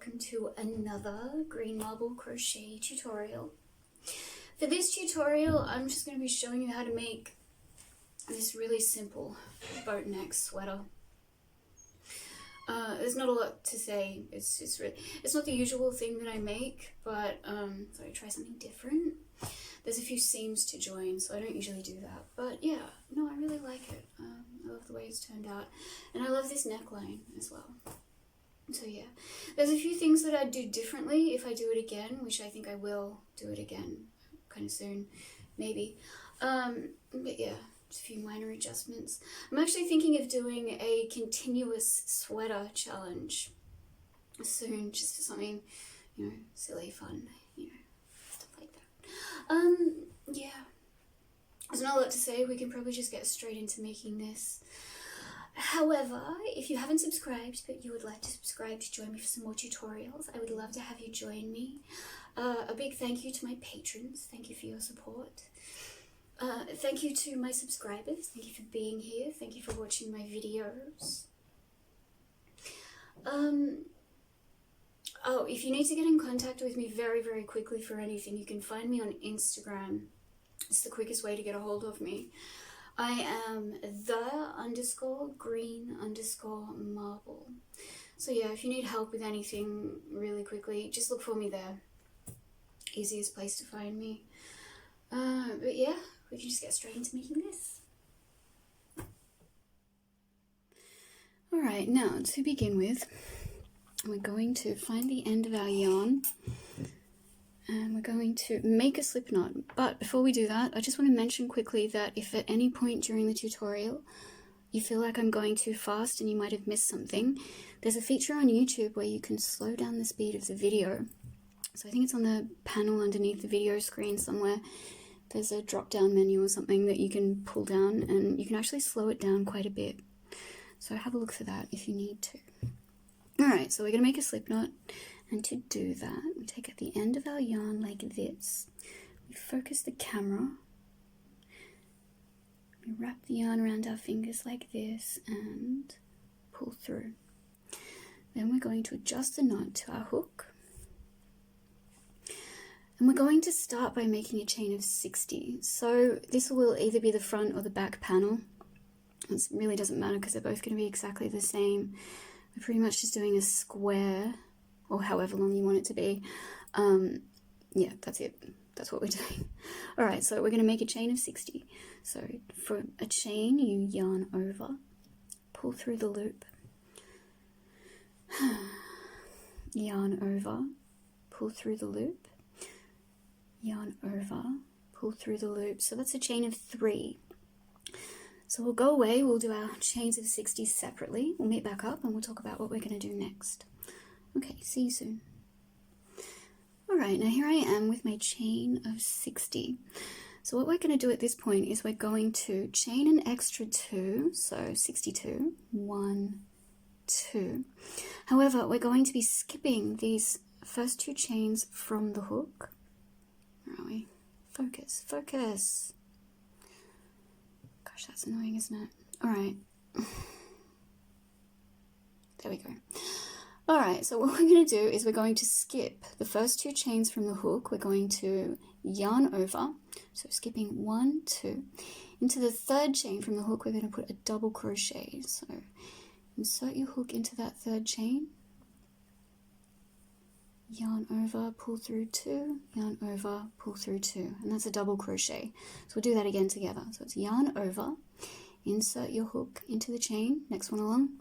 welcome to another green marble crochet tutorial. For this tutorial, I'm just going to be showing you how to make this really simple boat neck sweater. There's not a lot to say. It's not the usual thing that I make, but so I try something different. There's a few seams to join, so I don't usually do that. But yeah, no, I really like it. I love the way it's turned out, and I love this neckline as well. So yeah, there's a few things that I'd do differently if I do it again, which I think I will do it again kind of soon, maybe. But yeah, just a few minor adjustments. I'm actually thinking of doing a continuous sweater challenge soon, just for something, you know, silly, fun, you know, stuff like that. Yeah, there's not a lot to say. We can probably just get straight into making this. However, if you haven't subscribed but you would like to subscribe to join me for some more tutorials, I would love to have you join me. A big thank you to my patrons. Thank you for your support. Thank you to my subscribers. Thank you for being here. Thank you for watching my videos. Oh, if you need to get in contact with me very, very quickly for anything, you can find me on Instagram. It's the quickest way to get a hold of me. I am _green_marble. So yeah, if you need help with anything really quickly, just look for me there. Easiest place to find me. But yeah, we can just get straight into making this. Alright, now to begin with, we're going to find the end of our yarn. And we're going to make a slip knot. But before we do that, I just want to mention quickly that if at any point during the tutorial you feel like I'm going too fast and you might have missed something, there's a feature on YouTube where you can slow down the speed of the video. So I think it's on the panel underneath the video screen somewhere. There's a drop down menu or something that you can pull down and you can actually slow it down quite a bit. So have a look for that if you need to. Alright, so we're going to make a slip knot. And to do that, we take at the end of our yarn like this. We focus the camera. We wrap the yarn around our fingers like this and pull through. Then we're going to adjust the knot to our hook. And we're going to start by making a chain of 60. So this will either be the front or the back panel. It really doesn't matter because they're both going to be exactly the same. We're pretty much just doing a square, or however long you want it to be. Yeah, that's it. That's what we're doing. Alright, so we're going to make a chain of 60. So for a chain, you yarn over, pull through the loop, yarn over, pull through the loop, yarn over, pull through the loop. So that's a chain of 3. So we'll go away, we'll do our chains of 60 separately. We'll meet back up and we'll talk about what we're going to do next. Okay, see you soon. Alright, now here I am with my chain of 60. So what we're going to do at this point is we're going to chain an extra 2, so 62, 1, 2. However, we're going to be skipping these first 2 chains from the hook. Where are we? Focus, focus. Gosh, that's annoying, isn't it? Alright. There we go. Alright, so what we're going to do is we're going to skip the first 2 chains from the hook. We're going to yarn over, so skipping 1, 2. Into the 3rd chain from the hook, we're going to put a double crochet. So insert your hook into that 3rd chain, yarn over, pull through 2, yarn over, pull through 2, and that's a double crochet. So we'll do that again together. So it's yarn over, insert your hook into the chain, next one along,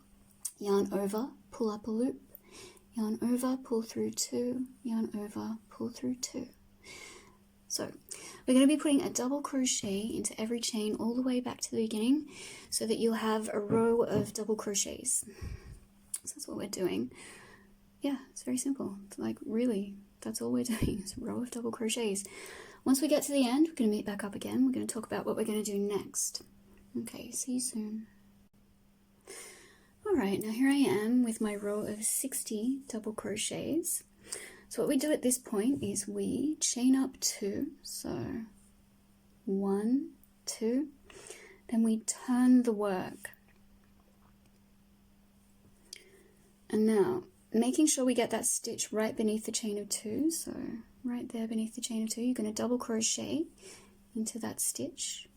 yarn over, pull up a loop, yarn over, pull through 2, yarn over, pull through 2. So we're going to be putting a double crochet into every chain all the way back to the beginning so that you'll have a row of double crochets. So that's what we're doing. Yeah, it's very simple. It's like, really, that's all we're doing is a row of double crochets. Once we get to the end, we're going to meet back up again. We're going to talk about what we're going to do next. Okay, see you soon. Alright, now here I am with my row of 60 double crochets. So what we do at this point is we chain up 2, so 1, 2, then we turn the work. And now making sure we get that stitch right beneath the chain of 2, so right there beneath the chain of 2, you're going to double crochet into that stitch,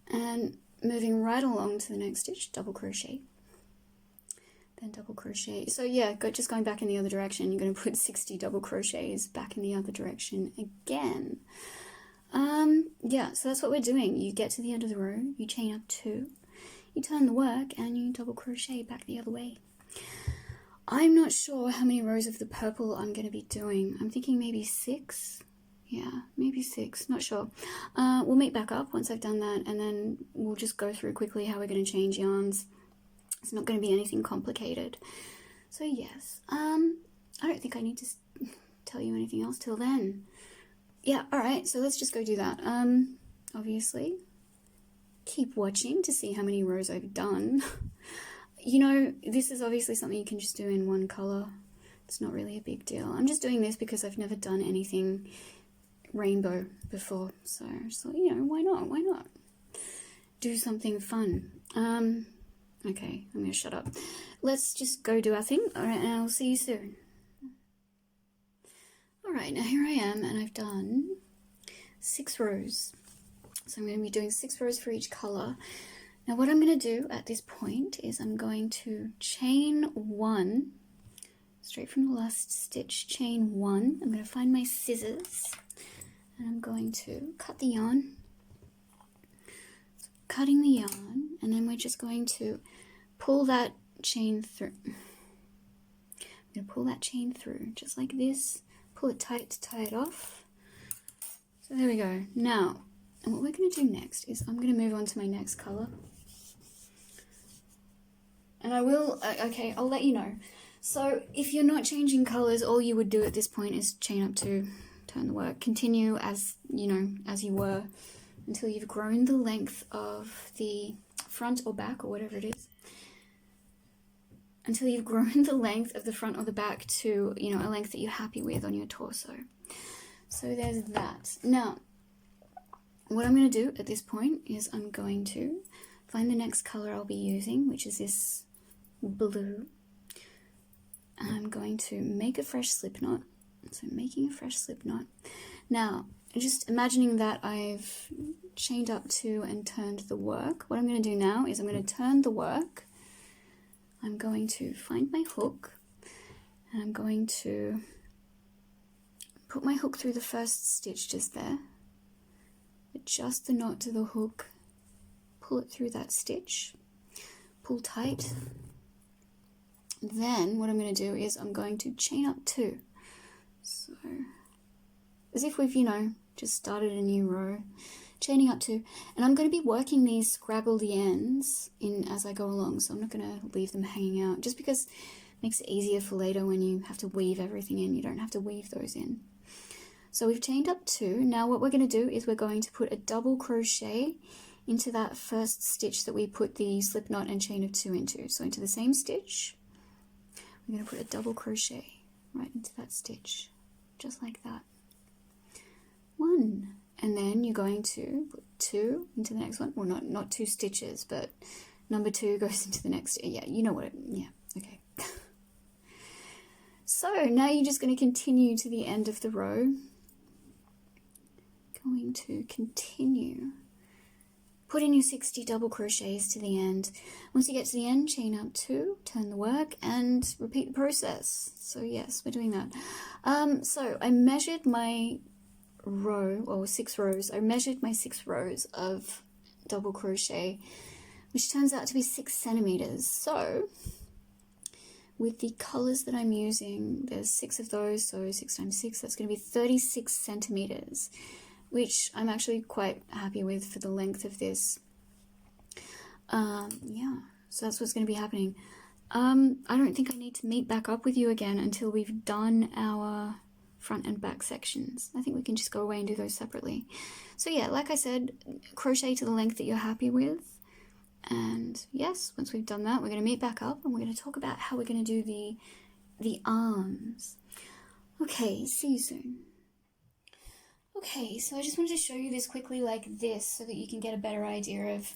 and moving right along to the next stitch, double crochet, then double crochet. So yeah, just going back in the other direction, you're going to put 60 double crochets back in the other direction again. Yeah, so that's what we're doing. You get to the end of the row, you chain up 2, you turn the work, and you double crochet back the other way. I'm not sure how many rows of the purple I'm going to be doing. I'm thinking maybe 6. Yeah, maybe 6, not sure. We'll meet back up once I've done that, and then we'll just go through quickly how we're going to change yarns. It's not going to be anything complicated. So yes, I don't think I need to tell you anything else till then. Yeah, alright, so let's just go do that. Obviously, keep watching to see how many rows I've done. You know, this is obviously something you can just do in one colour. It's not really a big deal. I'm just doing this because I've never done anything rainbow before, so you know, why not do something fun. Okay, I'm gonna shut up. Let's just go do our thing. Alright, and I'll see you soon. Alright, now here I am, and I've done 6 rows, so I'm going to be doing 6 rows for each colour. Now what I'm going to do at this point is I'm going to chain 1 straight from the last stitch, chain 1. I'm going to find my scissors, and I'm going to cut the yarn, cutting the yarn, and then we're just going to pull that chain through. I'm going to pull that chain through just like this, pull it tight to tie it off. So there we go. Now, and what we're going to do next is I'm going to move on to my next colour, and I will, okay, I'll let you know. So if you're not changing colours, all you would do at this point is chain up 2, turn the work, continue as, you know, as you were until you've grown the length of the front or back or whatever it is, until you've grown the length of the front or the back to, you know, a length that you're happy with on your torso. So there's that. Now, what I'm going to do at this point is I'm going to find the next colour I'll be using, which is this blue. I'm going to make a fresh slip knot. So I'm making a fresh slip knot. Now, just imagining that I've chained up 2 and turned the work, what I'm going to do now is I'm going to turn the work. I'm going to find my hook, and I'm going to put my hook through the first stitch just there, adjust the knot to the hook, pull it through that stitch, pull tight. Then what I'm going to do is I'm going to chain up 2. So, as if we've, you know, just started a new row, chaining up 2. And I'm going to be working these scraggledy ends in as I go along, so I'm not going to leave them hanging out, just because it makes it easier for later when you have to weave everything in. You don't have to weave those in. So we've chained up 2. Now what we're going to do is we're going to put a double crochet into that first stitch that we put the slip knot and chain of 2 into. So into the same stitch, we're going to put a double crochet right into that stitch, just like that. 1, and then you're going to put 2 into the next one. Well, not 2 stitches, but number 2 goes into the next. Yeah, you know what yeah, okay. So now you're just going to continue to the end of the row. Going to continue. Put in your 60 double crochets to the end. Once you get to the end, chain up 2, turn the work, and repeat the process. So yes, we're doing that. So I measured my row, or 6 rows. I measured my 6 rows of double crochet, which turns out to be 6 centimeters. So with the colors that I'm using, there's 6 of those, so 6 times 6, that's going to be 36 centimeters, which I'm actually quite happy with for the length of this. Yeah, so that's what's going to be happening. I don't think I need to meet back up with you again until we've done our front and back sections. I think we can just go away and do those separately. So yeah, like I said, crochet to the length that you're happy with. And yes, once we've done that, we're going to meet back up and we're going to talk about how we're going to do the arms. Okay, see you soon. Okay, so I just wanted to show you this quickly like this so that you can get a better idea of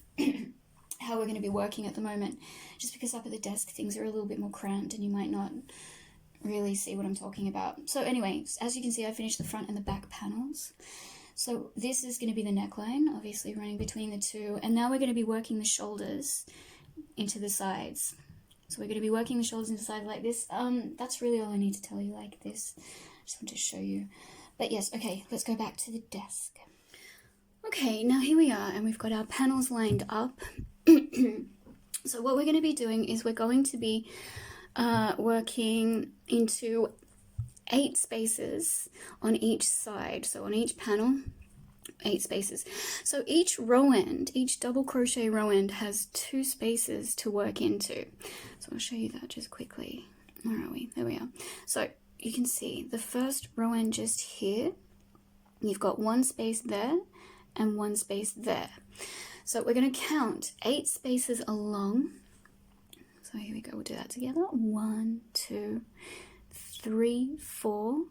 how we're going to be working at the moment, just because up at the desk things are a little bit more cramped and you might not really see what I'm talking about. So anyway, as you can see, I finished the front and the back panels. So this is going to be the neckline, obviously running between the two, and now we're going to be working the shoulders into the sides. So we're going to be working the shoulders into the side like this. That's really all I need to tell you, like this. I just want to show you. But yes, okay, let's go back to the desk. Okay, now here we are, and we've got our panels lined up. So what we're going to be doing is we're going to be working into 8 spaces on each side. So on each panel, 8 spaces. So each row end, each double crochet row end has 2 spaces to work into. So I'll show you that just quickly. Where are we? There we are. So you can see the first row end just here. You've got 1 space there and 1 space there. So we're going to count 8 spaces along. So here we go, we'll do that together. 1, 2, 3, 4,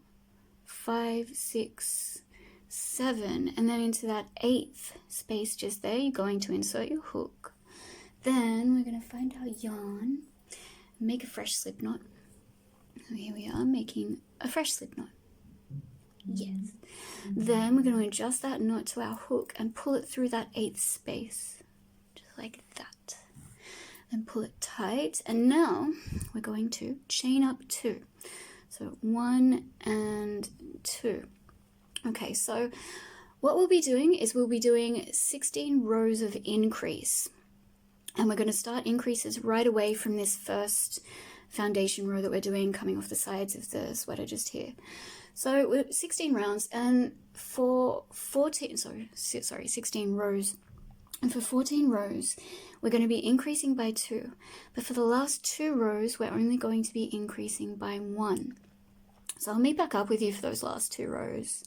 5, 6, 7, and then into that 8th space just there, you're going to insert your hook. Then we're going to find our yarn, make a fresh slip knot. So here we are, making a fresh slip knot. Yes. Then we're going to adjust that knot to our hook and pull it through that 8th space, just like that. Then pull it tight, and now we're going to chain up 2. So 1 and 2. Okay, so what we'll be doing is we'll be doing 16 rows of increase, and we're going to start increases right away from this first foundation row that we're doing coming off the sides of the sweater just here. So we're 16 rounds, and for 16 rows, and for 14 rows we're going to be increasing by 2, but for the last 2 rows we're only going to be increasing by 1. So I'll meet back up with you for those last 2 rows,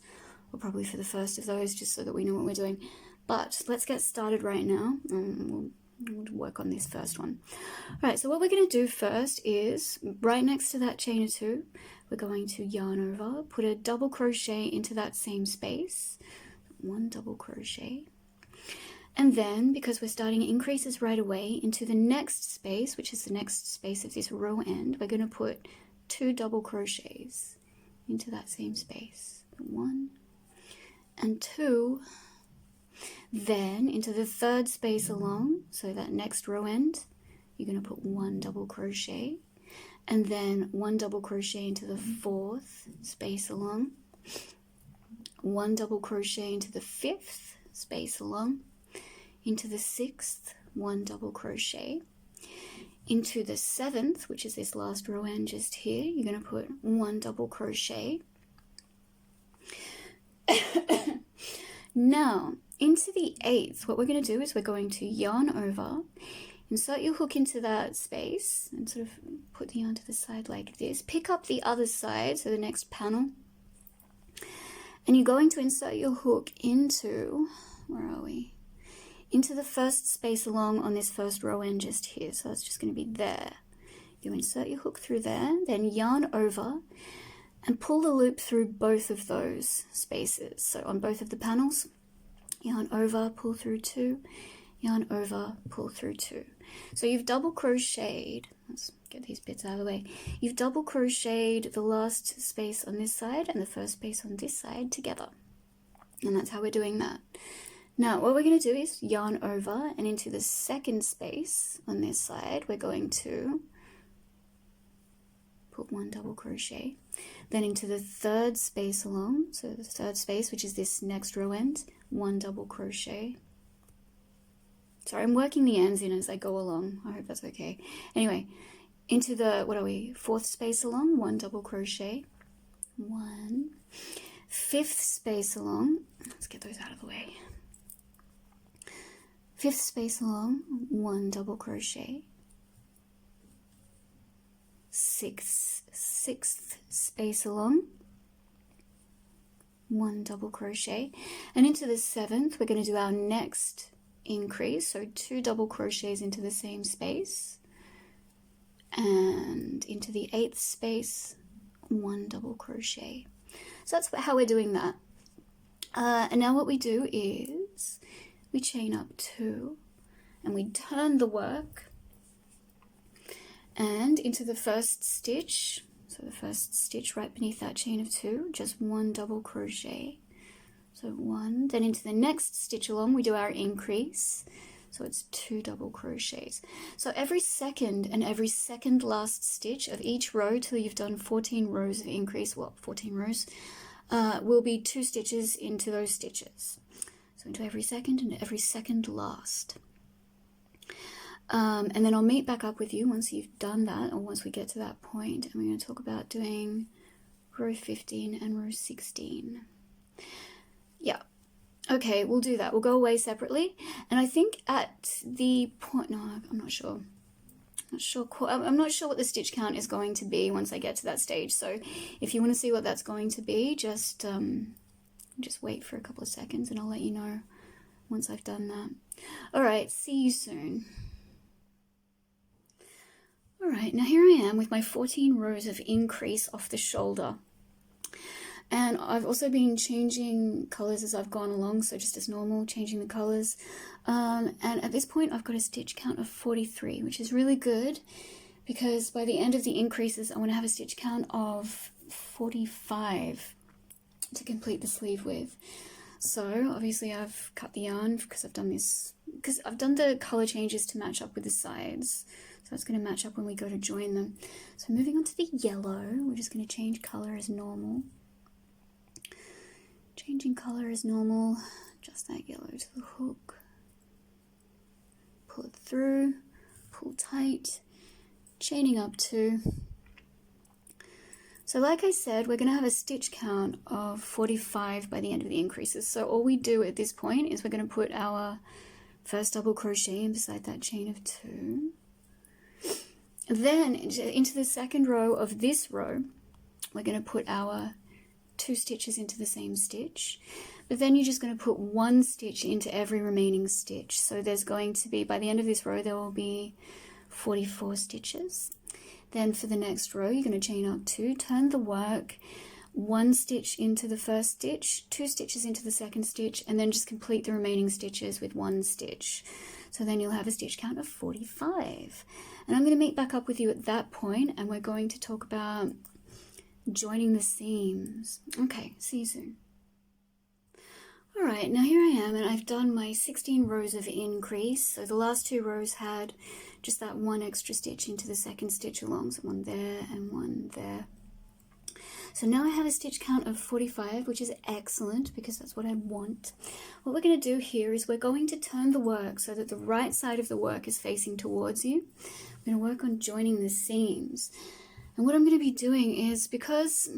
or probably for the first of those, just so that we know what we're doing. But let's get started right now, and we'll work on this first one. Alright, so what we're going to do first is, right next to that chain of 2, we're going to yarn over, put a double crochet into that same space, 1 double crochet, and then, because we're starting increases right away, into the next space, which is the next space of this row end, we're going to put 2 double crochets into that same space, 1 and 2, then into the 3rd space along, so that next row end, you're going to put 1 double crochet, and then 1 double crochet into the 4th space along, 1 double crochet into the 5th space along, into the 6th, 1 double crochet, into the 7th, which is this last row end just here, you're going to put 1 double crochet. Now, into the 8th, what we're going to do is we're going to yarn over, insert your hook into that space, and sort of put the yarn to the side like this. Pick up the other side, so the next panel, and you're going to insert your hook into, where are we? Into the 1st space along on this first row end just here, so it's just going to be there. You insert your hook through there, then yarn over, and pull the loop through both of those spaces. So on both of the panels, yarn over, pull through 2, yarn over, pull through 2. So you've double crocheted, let's get these bits out of the way, you've double crocheted the last space on this side and the first space on this side together. And that's how we're doing that. Now what we're going to do is yarn over, and into the 2nd space on this side we're going to put 1 double crochet, then into the 3rd space along, so the 3rd space, which is this next row end, 1 double crochet. Sorry, I'm working the ends in as I go along, I hope that's okay. Anyway, into the, 4th space along, 1 double crochet, 1, 5th space along, let's get those out of the way, 5th space along, 1 double crochet, 6th space along, 1 double crochet, and into the 7th we're going to do our next increase, so 2 double crochets into the same space, and into the 8th space 1 double crochet. So that's how we're doing that. And now what we do is we chain up 2, and we turn the work and into the first stitch. So the first stitch right beneath that chain of 2, just 1 double crochet. So 1, then into the next stitch along we do our increase. So it's 2 double crochets. So every second and every second last stitch of each row till you've done 14 rows of increase, well, 14 rows, will be 2 stitches into those stitches. So into every second and every second last. And then I'll meet back up with you once you've done that, or once we get to that point, and we're going to talk about doing row 15 and row 16. Yeah. Okay, we'll do that. We'll go away separately. And I think at the point, no, I'm not sure. I'm not sure what the stitch count is going to be once I get to that stage. So if you want to see what that's going to be, just wait for a couple of seconds and I'll let you know once I've done that. All right, see you soon. All right, now here I am with my 14 rows of increase off the shoulder. And I've also been changing colors as I've gone along, so just as normal, changing the colors. And at this point, I've got a stitch count of 43, which is really good because by the end of the increases, I want to have a stitch count of 45 to complete the sleeve with. So obviously I've cut the yarn because I've done this, because I've done the color changes to match up with the sides. So it's going to match up when we go to join them. So moving on to the yellow, we're just going to change color as normal. Changing color as normal, just that yellow to the hook. Pull it through, pull tight, chaining up 2. So like I said, we're going to have a stitch count of 45 by the end of the increases. So all we do at this point is we're going to put our first double crochet in beside that chain of 2. Then into the second row of this row, we're going to put our 2 stitches into the same stitch, but then you're just going to put 1 stitch into every remaining stitch. So there's going to be, by the end of this row, there will be 44 stitches. Then for the next row, you're going to chain up 2, turn the work, 1 stitch into the first stitch, 2 stitches into the second stitch, and then just complete the remaining stitches with 1 stitch. So then you'll have a stitch count of 45. And I'm going to meet back up with you at that point, and we're going to talk about joining the seams. Okay, see you soon. All right, now here I am, and I've done my 16 rows of increase. So the last 2 rows had just that 1 extra stitch into the second stitch along, so 1 there and 1 there. So now I have a stitch count of 45, which is excellent because that's what I want. What we're going to do here is we're going to turn the work so that the right side of the work is facing towards you. I'm going to work on joining the seams. And what I'm going to be doing is, because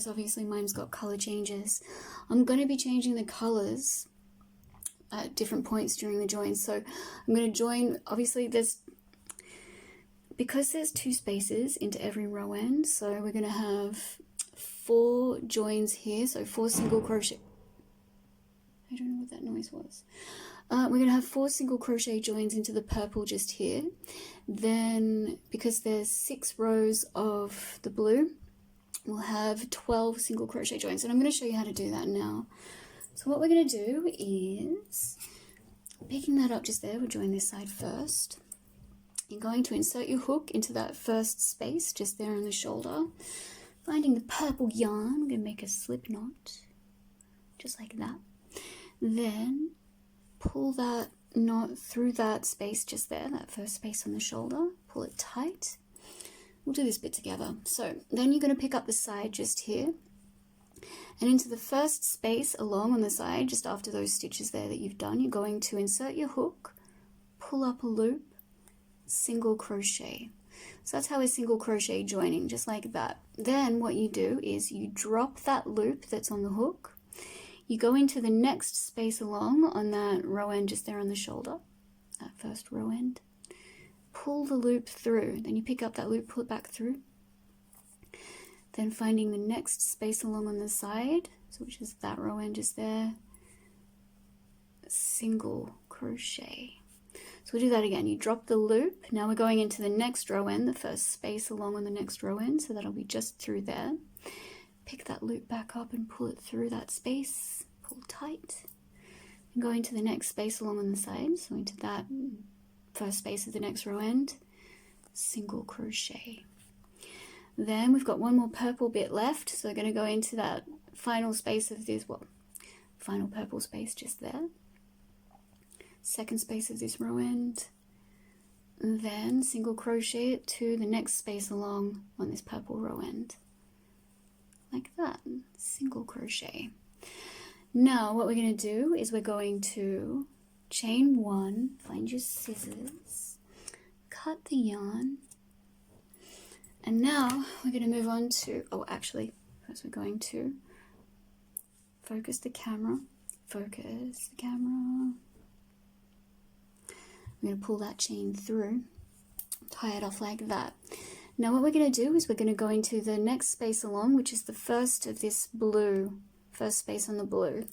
obviously mine's got color changes, I'm going to be changing the colors at different points during the join. So I'm going to join, obviously because there's 2 spaces into every row end, so we're going to have 4 joins here, so 4 single crochet. I don't know what that noise was. We're going to have 4 single crochet joins into the purple just here. Then, because there's 6 rows of the blue, we'll have 12 single crochet joins. And I'm going to show you how to do that now. So what we're going to do is, picking that up just there, we'll join this side first. You're going to insert your hook into that first space just there on the shoulder. Finding the purple yarn, we're going to make a slip knot, just like that. Then pull that knot through that space just there, that first space on the shoulder, pull it tight. We'll do this bit together. So then you're going to pick up the side just here, and into the first space along on the side, just after those stitches there that you've done, you're going to insert your hook, pull up a loop, single crochet. So that's how we're single crochet joining, just like that. Then what you do is you drop that loop that's on the hook, you go into the next space along on that row end just there on the shoulder, that first row end, pull the loop through, then you pick up that loop, pull it back through, then finding the next space along on the side, so which is that row end just there, single crochet. So we'll do that again. You drop the loop. Now we're going into the next row end, the first space along on the next row end, so that'll be just through there. Pick that loop back up and pull it through that space, pull tight. And go into the next space along on the side, so into that first space of the next row end, single crochet. Then we've got one more purple bit left, so we're going to go into that final space of this, well, final purple space just there, second space of this row end, and then single crochet it to the next space along on this purple row end, like that, single crochet. Now what we're going to do is we're going to chain 1, find your scissors, cut the yarn, and now we're going to move on to, oh actually, first we're going to focus the camera. We're going to pull that chain through, tie it off like that. Now what we're going to do is we're going to go into the next space along, which is the first of this blue, first space on the blue.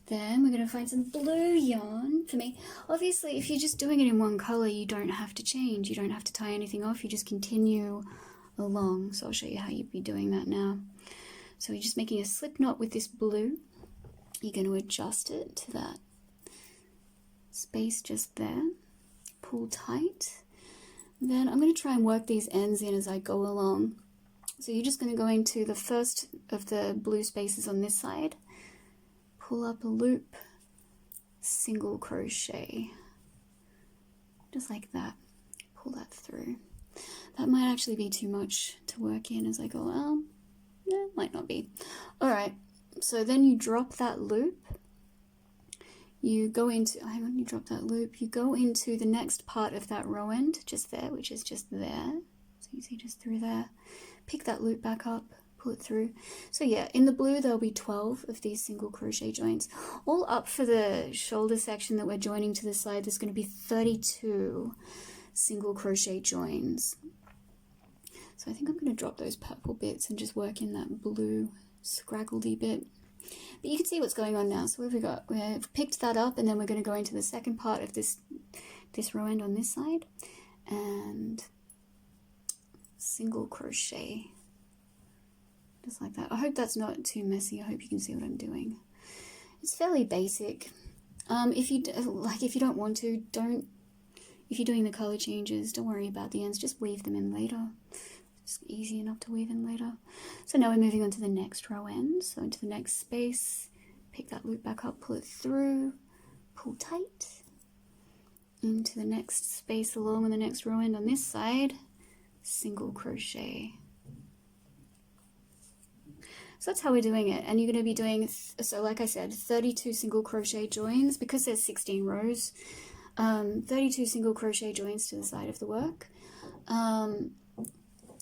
Then we're going to find some blue yarn. For me, obviously, if you're just doing it in one color, you don't have to change. You don't have to tie anything off. You just continue along. So I'll show you how you'd be doing that now. So we're just making a slip knot with this blue. You're going to adjust it to that space just there. Pull tight. Then I'm going to try and work these ends in as I go along. So you're just going to go into the first of the blue spaces on this side, pull up a loop, single crochet, just like that, pull that through. That might actually be too much to work in as I go along. No, might not be. Alright, so then you drop that loop, you go into, hang on, you drop that loop, you go into the next part of that row end, just there, which is just there, so you see just through there, pick that loop back up, pull it through. So yeah, in the blue there'll be 12 of these single crochet joints. All up for the shoulder section that we're joining to the side, there's going to be 32 single crochet joins. So I think I'm going to drop those purple bits and just work in that blue scraggledy bit. But you can see what's going on now. So what have we got? We've picked that up, and then we're going to go into the second part of this row end on this side, and single crochet, just like that. I hope that's not too messy. I hope you can see what I'm doing. It's fairly basic. If you don't want to, don't. If you're doing the color changes, don't worry about the ends. Just weave them in later. It's easy enough to weave in later. So now we're moving on to the next row end. So into the next space, pick that loop back up, pull it through, pull tight. Into the next space along on the next row end on this side, single crochet. So that's how we're doing it, and you're going to be doing, so like I said, 32 single crochet joins, because there's 16 rows, 32 single crochet joins to the side of the work,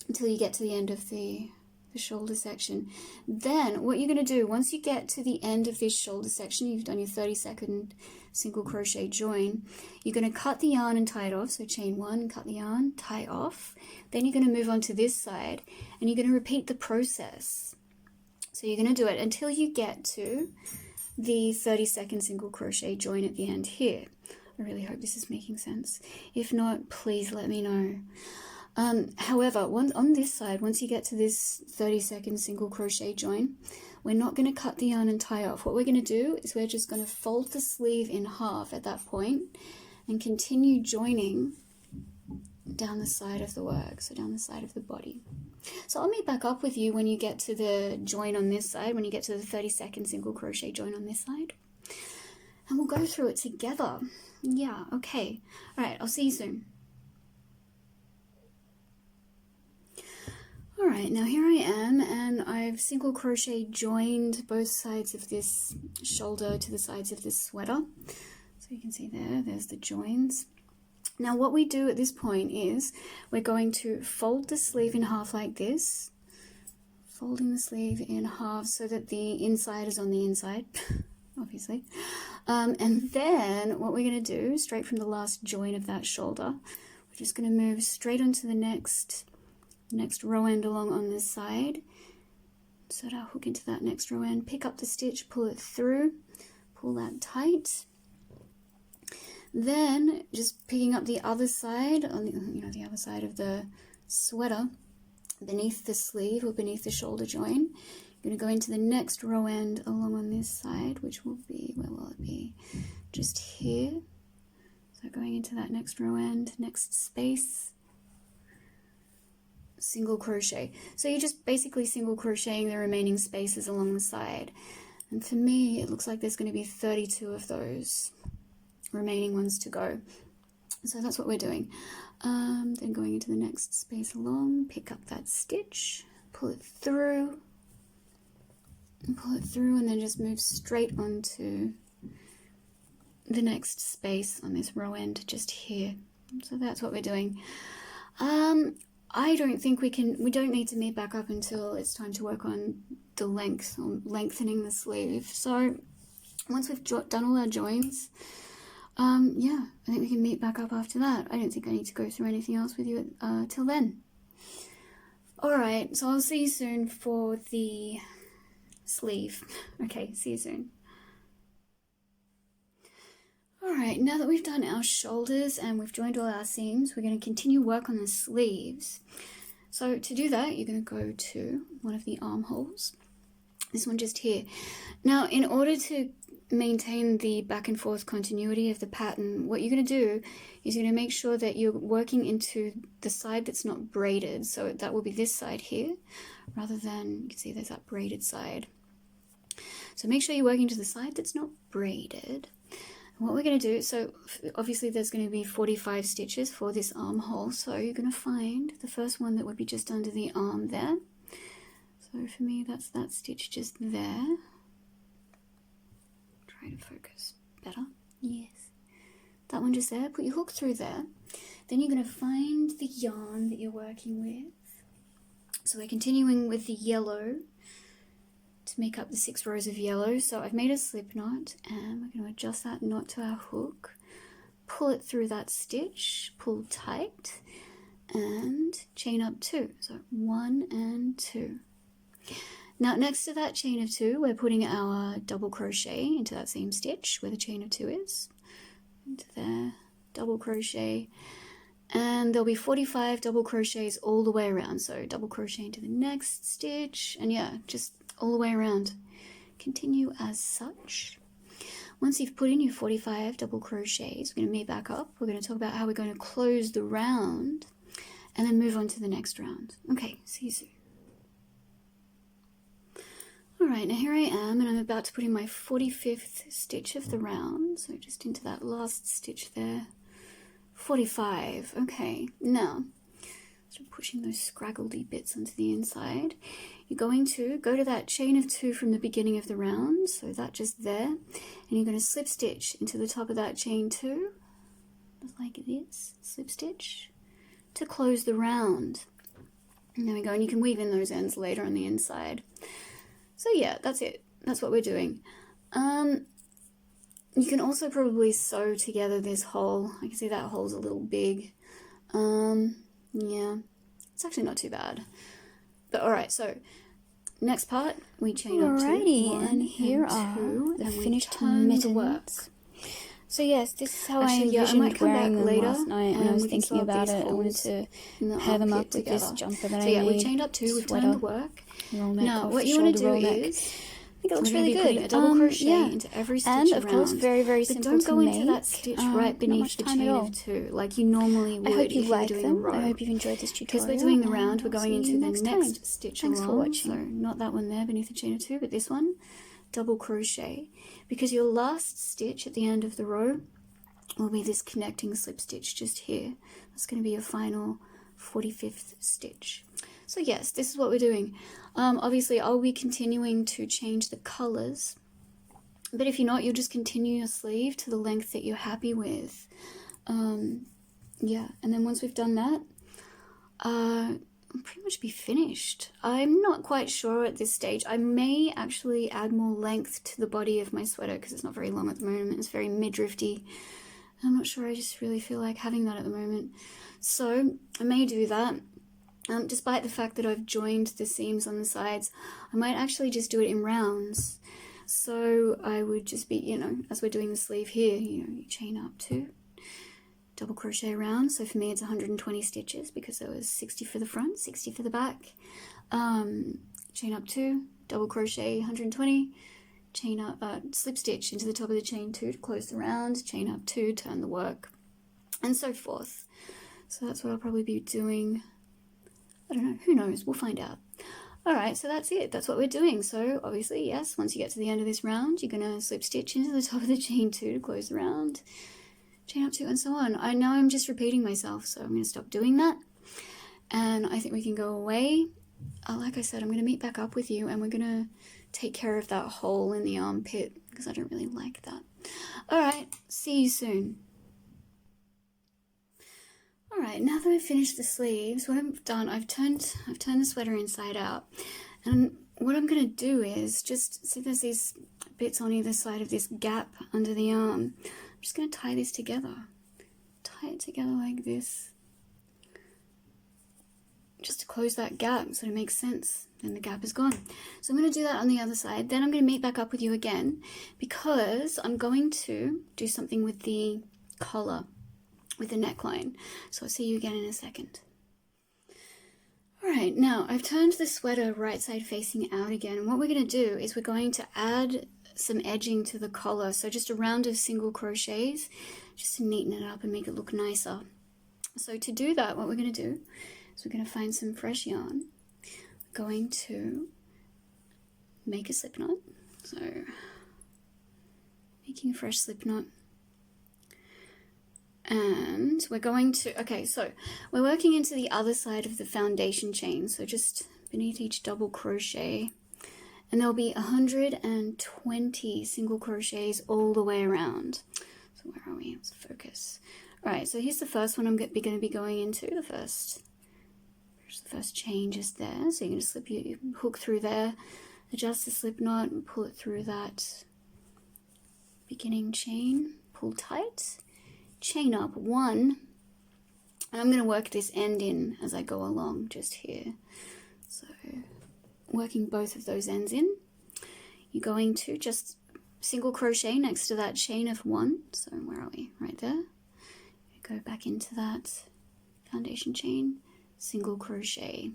until you get to the end of the shoulder section. Then what you're going to do, once you get to the end of this shoulder section, you've done your 32nd single crochet join, you're going to cut the yarn and tie it off. So chain 1, cut the yarn, tie off. Then you're going to move on to this side, and you're going to repeat the process. So you're going to do it until you get to the 32nd single crochet join at the end here. I really hope this is making sense. If not, please let me know. However, on this side, once you get to this 32nd single crochet join, we're not going to cut the yarn and tie off. What we're going to do is we're just going to fold the sleeve in half at that point and continue joining down the side of the work, so down the side of the body. So I'll meet back up with you when you get to the join on this side, when you get to the 32nd single crochet join on this side, and we'll go through it together. Yeah, okay. All right, I'll see you soon. Alright, now here I am, and I've single crochet joined both sides of this shoulder to the sides of this sweater. So you can see there's the joins. Now what we do at this point is we're going to fold the sleeve in half like this, folding the sleeve in half so that the inside is on the inside, obviously. And then what we're going to do, straight from the last join of that shoulder, we're just going to move straight onto the next row end along on this side, insert our hook into that next row end, pick up the stitch, pull it through, pull that tight. Then just picking up the other side, on the other side of the sweater, beneath the sleeve or beneath the shoulder join, you're going to go into the next row end along on this side, which will be, where will it be? Just here. So going into that next row end, next space, single crochet. So you're just basically single crocheting the remaining spaces along the side. And for me, it looks like there's going to be 32 of those remaining ones to go. So that's what we're doing. Then going into the next space along, pick up that stitch, pull it through, and then just move straight onto the next space on this row end just here. So that's what we're doing. I don't think we don't need to meet back up until it's time to work on the length, or lengthening the sleeve. So once we've done all our joins, yeah, I think we can meet back up after that. I don't think I need to go through anything else with you till then. Alright, so I'll see you soon for the sleeve. Okay, see you soon. Alright, now that we've done our shoulders and we've joined all our seams, we're going to continue work on the sleeves. So to do that, you're going to go to one of the armholes, this one just here. Now, in order to maintain the back and forth continuity of the pattern, what you're going to do is you're going to make sure that you're working into the side that's not braided. So that will be this side here, rather than, you can see there's that braided side. So make sure you're working to the side that's not braided. What we're going to do, so obviously there's going to be 45 stitches for this armhole, so you're going to find the first one that would be just under the arm there. So for me, that's that stitch just there. Try to focus better. Yes. That one just there. Put your hook through there. Then you're going to find the yarn that you're working with. So we're continuing with the yellow to make up the 6 rows of yellow. So I've made a slip knot and we're going to adjust that knot to our hook, pull it through that stitch, pull tight and chain up 2. So 1 and 2. Now next to that chain of 2, we're putting our double crochet into that same stitch where the chain of 2 is. Into there, double crochet, and there'll be 45 double crochets all the way around. So double crochet into the next stitch, and yeah, just all the way around. Continue as such. Once you've put in your 45 double crochets, we're going to meet back up. We're going to talk about how we're going to close the round and then move on to the next round. Okay, see you soon. Alright, now here I am, and I'm about to put in my 45th stitch of the round, so just into that last stitch there. 45, okay, now, start pushing those scraggledy bits onto the inside. You're going to go to that chain of 2 from the beginning of the round, so that just there, and you're going to slip stitch into the top of that chain 2, just like this, slip stitch, to close the round. And there we go, and you can weave in those ends later on the inside. So yeah, that's it. That's what we're doing. You can also probably sew together this hole. I can see that hole's a little big. Yeah, it's actually not too bad. But alright, so next part, we chain up 2, 1, and here are the finished mittens. So yes, this is how I envisioned wearing them last night when I was thinking about it. I wanted to pair them up with this jumper that I made. So yeah, we chained up 2, we've done the work. Now, what you want to do is, I think it looks really good. A double crochet into every stitch and of course, very, very simple to make. But don't go into that stitch right beneath the chain of 2, like you normally would. I hope you like them. I hope you've enjoyed this tutorial. Because we're doing the round, we're going into the next stitch along. Thanks for watching. So not that one there beneath the chain of 2, but this one, double crochet. Because your last stitch at the end of the row will be this connecting slip stitch just here. That's going to be your final 45th stitch. So yes, this is what we're doing. Obviously, I'll be continuing to change the colours, but if you're not, you'll just continue your sleeve to the length that you're happy with. Yeah, and then once we've done that, I'll pretty much be finished. I'm not quite sure at this stage. I may actually add more length to the body of my sweater because it's not very long at the moment. It's very midrifty. I'm not sure, I just really feel like having that at the moment. So I may do that. Despite the fact that I've joined the seams on the sides, I might actually just do it in rounds. So I would just be, you know, as we're doing the sleeve here, you know, you chain up 2, double crochet around. So for me it's 120 stitches because there was 60 for the front, 60 for the back. Chain up 2, double crochet 120, chain up, slip stitch into the top of the chain 2 to close the round, chain up 2, turn the work. and so forth. So that's what I'll probably be doing. I don't know, who knows, we'll find out. Alright, so that's it, that's what we're doing. So obviously, yes, once you get to the end of this round, you're going to slip stitch into the top of the chain 2 to close the round, chain up 2, and so on. I know I'm just repeating myself, so I'm going to stop doing that, and I think we can go away. Like I said, I'm going to meet back up with you, and we're going to take care of that hole in the armpit, because I don't really like that. Alright, see you soon. Alright, now that I've finished the sleeves, what I've done, I've turned the sweater inside out. And what I'm going to do is just, see there's these bits on either side of this gap under the arm. I'm just going to tie this together. Tie it together like this. Just to close that gap so it makes sense. Then the gap is gone. So I'm going to do that on the other side. Then I'm going to meet back up with you again because I'm going to do something with the collar, with the neckline. So I'll see you again in a second. Alright, now I've turned the sweater right side facing out again, and what we're going to do is we're going to add some edging to the collar, so just a round of single crochets just to neaten it up and make it look nicer. So to do that, what we're going to do is we're going to find some fresh yarn. We're going to make a slip knot, so making a fresh slip knot. And we're going to, okay, so we're working into the other side of the foundation chain, so just beneath each double crochet, and there'll be 120 single crochets all the way around. So where are we? Let's focus. All right, so here's the first one I'm going to be going into, the first chain just there. So you're going to slip your hook through there, adjust the slip knot, and pull it through that beginning chain, pull tight. Chain up 1, and I'm going to work this end in as I go along just here. So working both of those ends in, you're going to just single crochet next to that chain of 1. So where are we? Right there. You go back into that foundation chain, single crochet.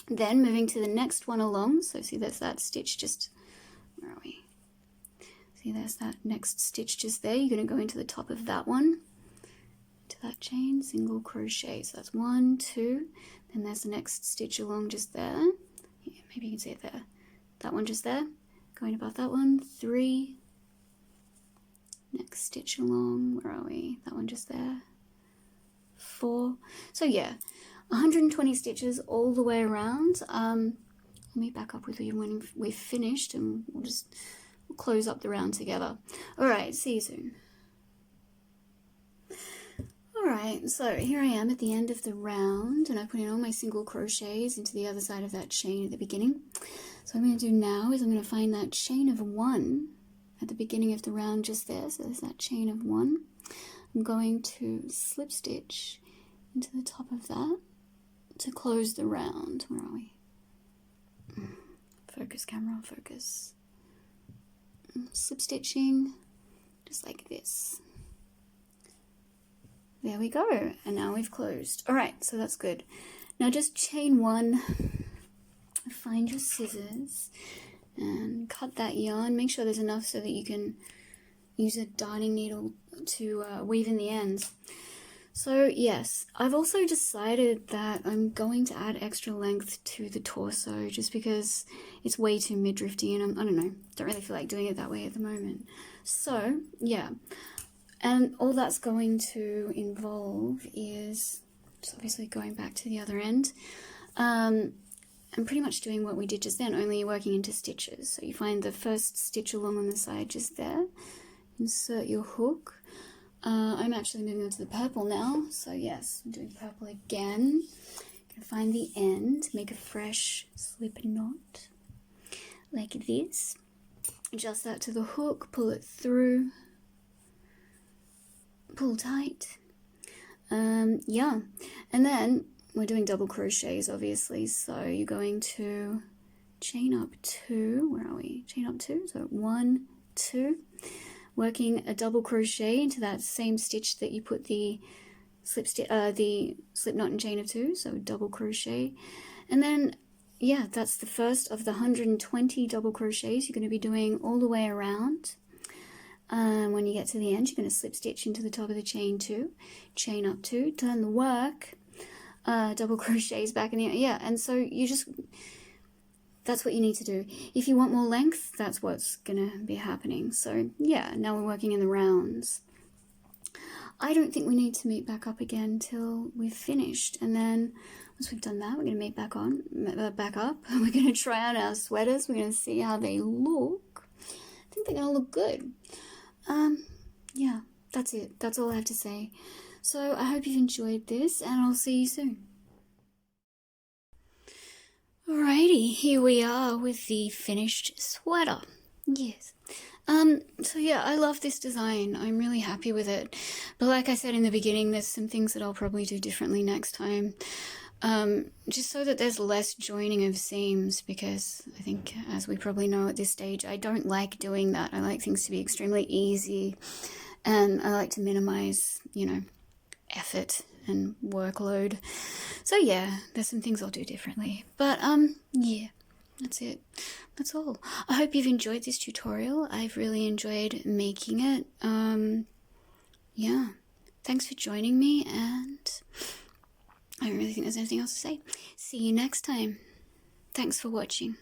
Then moving to the next one along, so see there's that stitch just, where are we? See, there's that next stitch just there. You're going to go into the top of that one, to that chain, single crochet. So that's 1, 2. Then there's the next stitch along just there. Yeah, maybe you can see it there. That one just there. Going above that one, 3. Next stitch along. Where are we? That one just there. 4. So yeah, 120 stitches all the way around. Let me back up with you when we've finished, and we'll close up the round together. Alright, see you soon. Alright, so here I am at the end of the round, and I put in all my single crochets into the other side of that chain at the beginning. So what I'm going to do now is I'm going to find that chain of 1 at the beginning of the round just there. So there's that chain of 1. I'm going to slip stitch into the top of that to close the round. Where are we? Focus, camera, focus. Slip stitching just like this. There we go, and now we've closed. Alright, so that's good. Now just chain 1, find your scissors and cut that yarn. Make sure there's enough so that you can use a darning needle to weave in the ends. So yes, I've also decided that I'm going to add extra length to the torso just because it's way too midrifty, and I don't know, don't really feel like doing it that way at the moment. So yeah, and all that's going to involve is just obviously going back to the other end and pretty much doing what we did just then, only working into stitches. So you find the first stitch along on the side just there, insert your hook. I'm actually moving on to the purple now, so yes, I'm doing purple again. Gonna find the end, make a fresh slip knot like this, adjust that to the hook, pull it through, pull tight. Yeah, and then we're doing double crochets obviously, so you're going to chain up 2, where are we? Chain up 2, so 1, 2. Working a double crochet into that same stitch that you put the slip knot and chain of 2, so double crochet. And then, yeah, that's the first of the 120 double crochets you're going to be doing all the way around. And when you get to the end, you're going to slip stitch into the top of the chain 2, chain up 2, turn the work, double crochets back in the, yeah, and so you just, that's what you need to do. If you want more length, that's what's going to be happening. So yeah, now we're working in the rounds. I don't think we need to meet back up again till we've finished, and then once we've done that, we're going to meet back up, and we're going to try on our sweaters. We're going to see how they look. I think they're going to look good. Yeah, that's it. That's all I have to say. So I hope you've enjoyed this, and I'll see you soon. Alrighty, here we are with the finished sweater. Yes. So yeah, I love this design. I'm really happy with it. But like I said in the beginning, there's some things that I'll probably do differently next time. Just so that there's less joining of seams, because I think, as we probably know at this stage, I don't like doing that. I like things to be extremely easy, and I like to minimize, you know, effort and workload. So yeah, there's some things I'll do differently. But yeah, that's it. That's all. I hope you've enjoyed this tutorial. I've really enjoyed making it. Yeah, thanks for joining me, and I don't really think there's anything else to say. See you next time. Thanks for watching.